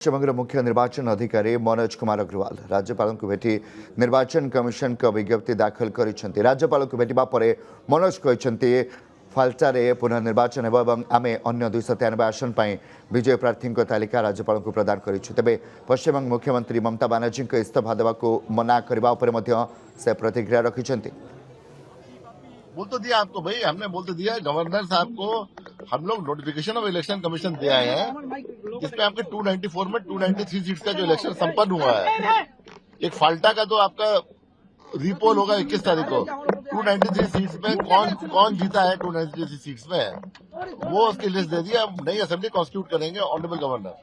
पश्चिमबंग मुख्य निर्वाचन अधिकारी मनोज कुमार अग्रवाल राज्यपाल को भेटी निर्वाचन कमिशन को विज्ञप्ति दाखल कर राज्यपाल को भेटा पर मनोज कहते फाल्टारे पुनर्निर्वाचन और आम अन्य 293 आसन पर विजय प्रार्थी तालिका राज्यपाल को प्रदान कर तेज पश्चिमबंग मुख्यमंत्री ममता बानार्जी इस्तीफा देवा मना करने से प्रतिक्रिया रखिंट। बोल तो दिया आपको भाई, हमने बोल तो दिया गवर्नर साहब को हम लोग नोटिफिकेशन ऑफ इलेक्शन कमीशन दे आए हैं जिसमें आपके 294 में 293 सीट्स का जो इलेक्शन संपन्न हुआ है। एक फाल्टा का तो आपका रीपोल होगा 21 तारीख को। 293 सीट्स में कौन जीता है 293 सीट्स में वो उसकी लिस्ट दे दिया। नई असेंबली कॉन्स्टिट्यूट करेंगे ऑनरेबल गवर्नर।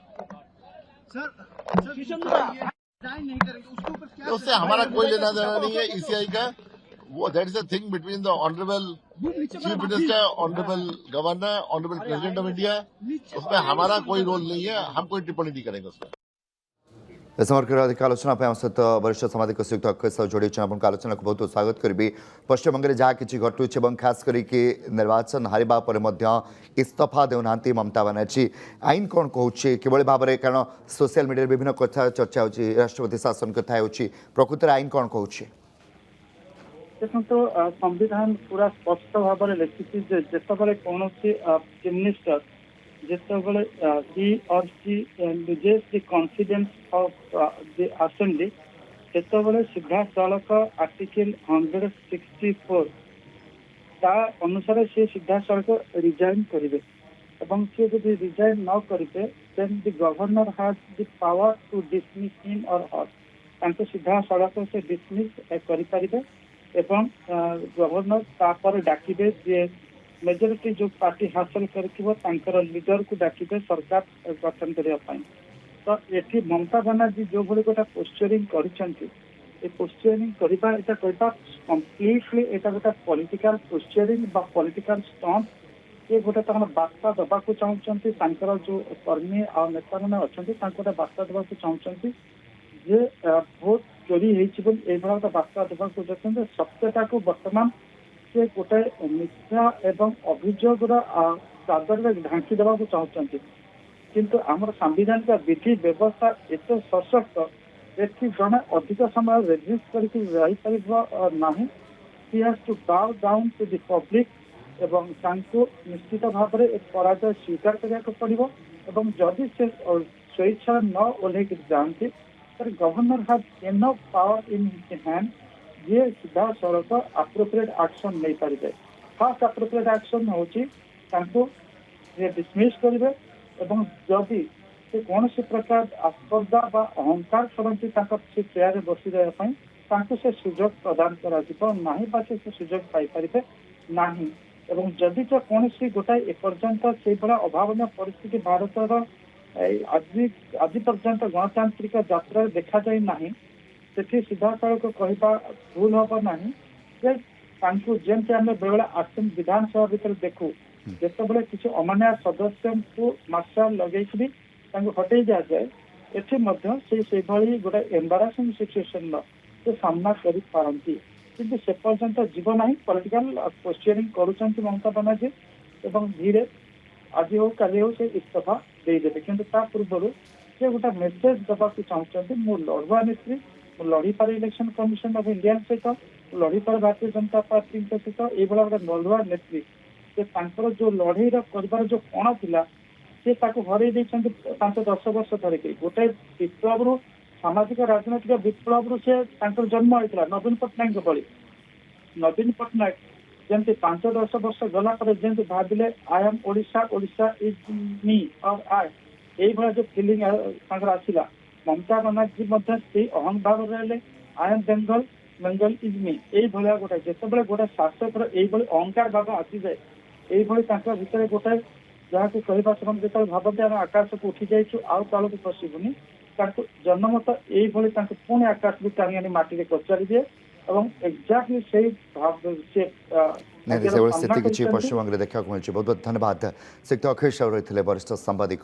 उससे हमारा कोई लेना देना नहीं है ईसीआई का। वो that is a thing between the honourable chief minister, honourable governor, honourable president of India. उसमें हमारा कोई रोल नहीं है, हम कोई टिप्पणी नहीं करेंगे उसमें। समग्र अधिक आलोचना सहित वरिष्ठ सामाजिक श्रीयुक्त अक्षय साहू जोड़ी आपको आलोचना को बहुत स्वागत करी। पश्चिमबंग में जहाँ किसी घटुचे खास करके निर्वाचन हारिबा पर इस्तीफा देना ममता बानार्जी आईन कौन कहूँ किभली भाव में, कारण सोशल मीडिया विभिन्न कथा चर्चा हो राष्ट्रपति शासन कथा हो प्रकृत आईन कौन कहूँ। देखो संविधान पूरा स्पष्ट भाव में लिखी जिते कौन चीफ मिनिस्टर जितेबाला he or she loses the confidence of the assembly सेतबले सीधा सड़क आर्टिकल 164 ता अनुसार से सीधा सड़क रिजाइन करेंगे एवं सी जब रिजाइन न करेंगे then the governor has the power to dismiss him or her तांको सीधा सड़क से डिसमिस करें एवं गवर्नर तापर डाकिबे जे मेजोरिटी जो पार्टी हासिल कर लीडर को डाकिबे सरकार गठन करने। तो ये ममता बानार्जी जो भाई गोटे पोस्चरिंग पोस्चरिंग करवा कम्प्लीटली यहाँ गोटे पॉलिटिकल पोस्चरिंग पॉलिटिकल स्टंट ये गोटे बार्ता देवा चाहते जो कर्मी और नेता मैंने अच्छा गोटे बार्ता देवा चाहते जे भोट चोरी होती गोटे बार्ता देवा चाहते सत्यता को बर्तमान से गोटे मिथ्या एवं अभियोग चादर में ढांकी देवा चाहते किंतु आमर सांविधानिक विधि व्यवस्था एत सशक्त ये जड़े अधिक समय रेजिस्ट करना ही has to bow down to the public एवं निश्चित भाव में पराजय स्वीकार करने पड़ो एवं जदि से स्वेच्छा न ओह्ल जाती governor has enough power in his hand ये सीधा सड़क अप्रोप्रिएट एक्शन नहीं पारे। फास्ट अप्रोप्रिएट एक्शन हूँ डिसमिस करेंगे एवं जदि से कौन प्रकार आस्पर्धा बा अहंकार करती से चेयर बसी रहा से सुजोग प्रदान करा से सुजोग पाइपर ना एवं जदि तो कौन गोटाए एपर्यंत से भाया अभावन परिस्थिति भारतर आज पर्यंत गणतांत्रिक यात्रा देखा जाए ना से सीधा सड़क कहवा भूल हम ना जमी आम बेले आसम विधानसभा भितर देखू जिते किसी अमान्य सदस्य को मार्शाल लगे हटई दि जाए ये गोटे एम्बारासिंग सिचुएशन से सामना करती कि से पर्यंत जीव ना पॉलिटिकल पोस्चरिंग करुँच ममता बानार्जी एवं धीरे आज हो काली हो से इस्तीफा देदेवे कि पूर्व से गोटे मेसेज देवा चाहते मु लड़वा नेत्री लड़ी पारे इलेक्शन कमिशन ऑफ इंडिया सहित लड़ी पारे भारतीय जनता पार्टी सहित ये गोटे लड़ुआ नेत्री से जो लड़ई कर जो कण था सी हरई 5-10 वर्ष धरिकी गोटे विप्लव सामाजिक राजनैतिक विप्लव से जन्म होता नवीन पट्टनायक भली नवीन पट्टनायक जमी 5-10 वर्ष गला जमी भाविले I am Odisha Odisha is me और आई ये जो फिलिंग आसला ममता बानार्जी अहम भाव रहे I am Bengal Bengal is me ये गोटे जिते गोटे शासक अहंकार भाव आसी जाए ये भितर गोटे जहाँ को कहवा जो भावती आम आकाश को उठी जाइए आउ तल को पशुनी जन्मत ये पुणी आकाश को टाणी आनी मटी कचारि दिए और एक्जाक्टली से पश्चिमबंग में देखा मिली। बहुत बहुत धन्यवाद। श्रीयुक्त अक्षय साहू रही वरिष्ठ सांबादिक।